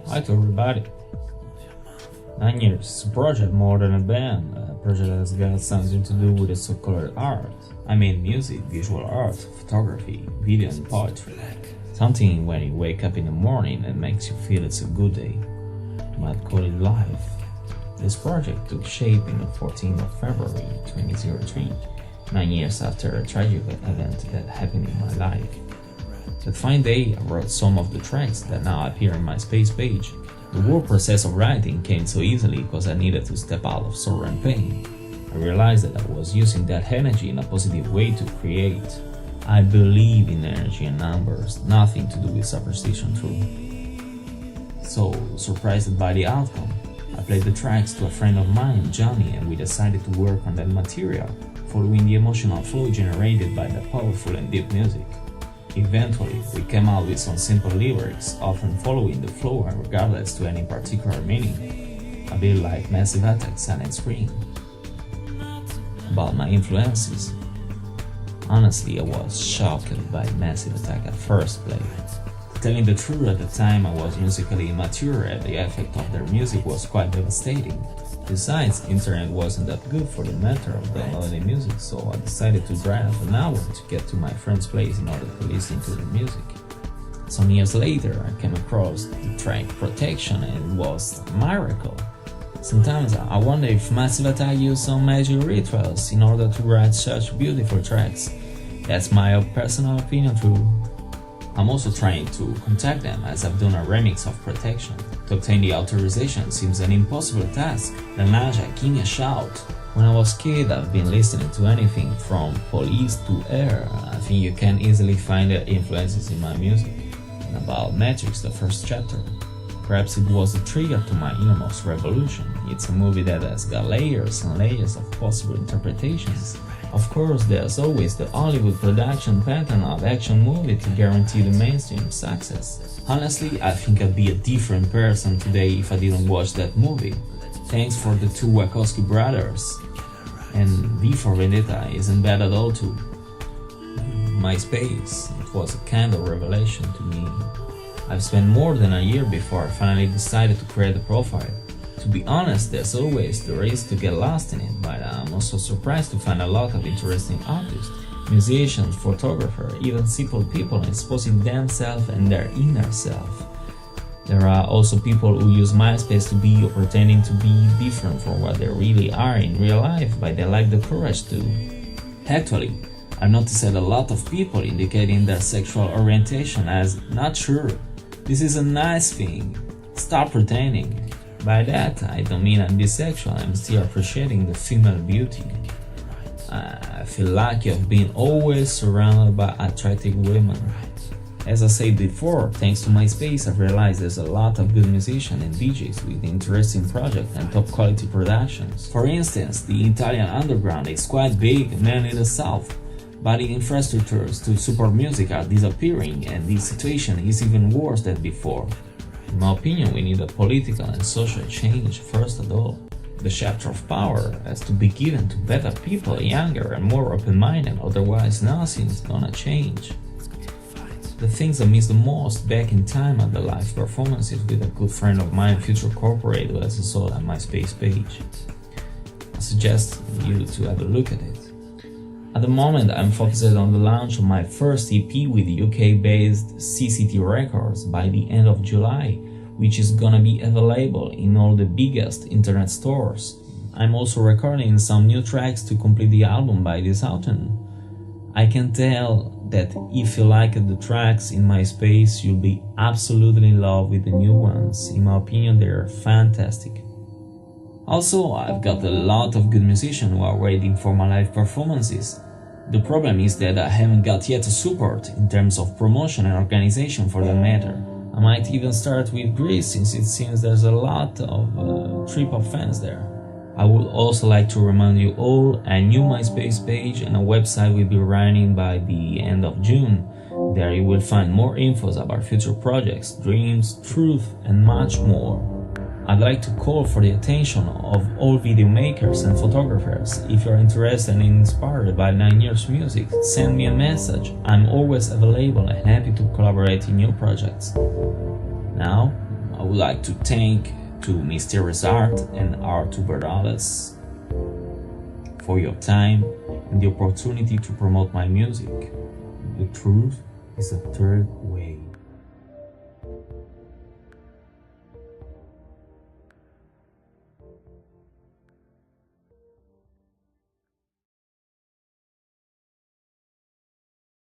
Hi to everybody. 9Years is a project more than a band, a project that's got something to do with the so-called art. I mean music, visual art, photography, video and poetry. Something when you wake up in the morning and makes you feel it's a good day. You might call it life. This project took shape in the 14th of February 2003, 9 years after a tragic event that happened in my life. That fine day, I wrote some of the tracks that now appear on my space page. The whole process of writing came so easily because I needed to step out of sorrow and pain. I realized that I was using that energy in a positive way to create. I believe in energy and numbers, nothing to do with superstition too. So, surprised by the outcome, I played the tracks to a friend of mine, Johnny, and we decided to work on that material, following the emotional flow generated by the powerful and deep music. Eventually, we came out with some simple lyrics, often following the flow and regardless to any particular meaning, a bit like Massive Attack's Silent Scream. About my influences, honestly, I was shocked by Massive Attack at first play. Telling the truth, at the time I was musically immature and the effect of their music was quite devastating. Besides, internet wasn't that good for the matter of downloading music, so I decided to drive an hour to get to my friend's place in order to listen to the music. Some years later, I came across the track Protection and it was a miracle. Sometimes I wonder if Massive Attack used some magic rituals in order to write such beautiful tracks. That's my personal opinion too. I'm also trying to contact them as I've done a remix of Protection. To obtain the authorization seems an impossible task. Then Naja, give me a shout. When I was a kid, I've been listening to anything from Police to Air. I think you can easily find the influences in my music. And about Matrix, the first chapter. Perhaps it was the trigger to my innermost revolution. It's a movie that has got layers and layers of possible interpretations. Of course, there's always the Hollywood production pattern of action movie to guarantee the mainstream success. Honestly, I think I'd be a different person today if I didn't watch that movie. Thanks for the two Wachowski brothers. And V for Vendetta isn't bad at all too. MySpace, it was a kind of revelation to me. I've spent more than a year before I finally decided to create a profile. To be honest, there's always the risk to get lost in it, but I'm also surprised to find a lot of interesting artists, musicians, photographers, even simple people exposing themselves and their inner self. There are also people who use MySpace to be or pretending to be different from what they really are in real life, but they lack the courage to. Actually, I've noticed a lot of people indicating their sexual orientation as not sure. This is a nice thing. Stop pretending. By that, I don't mean I'm bisexual, I'm still appreciating the female beauty. I feel lucky of being always surrounded by attractive women. As I said before, thanks to MySpace, I've realized there's a lot of good musicians and DJs with interesting projects and top quality productions. For instance, the Italian underground is quite big, mainly in the south, but the infrastructures to support music are disappearing and the situation is even worse than before. In my opinion, we need a political and social change first of all. The chapter of power has to be given to better people, younger and more open-minded, otherwise nothing's gonna change. The things I miss the most back in time are the live performances with a good friend of mine, future corporate, who has installed on my MySpace page. I suggest you to have a look at it. At the moment, I'm focused on the launch of my first EP with UK-based CCT Records by the end of July, which is gonna be available in all the biggest internet stores. I'm also recording some new tracks to complete the album by this autumn. I can tell that if you like the tracks in MySpace, you'll be absolutely in love with the new ones. In my opinion, they're fantastic. Also, I've got a lot of good musicians who are waiting for my live performances. The problem is that I haven't got yet a support in terms of promotion and organization for that matter. I might even start with Greece since it seems there's a lot of trip-hop fans there. I would also like to remind you all a new MySpace page and a website will be running by the end of June. There you will find more infos about future projects, dreams, truth and much more. I'd like to call for the attention of all video makers and photographers. If you're interested and inspired by 9Years music, send me a message. I'm always available and happy to collaborate in new projects. Now, I would like to thank to Mysterious Art and Artur Bernales for your time and the opportunity to promote my music. The truth is a third way.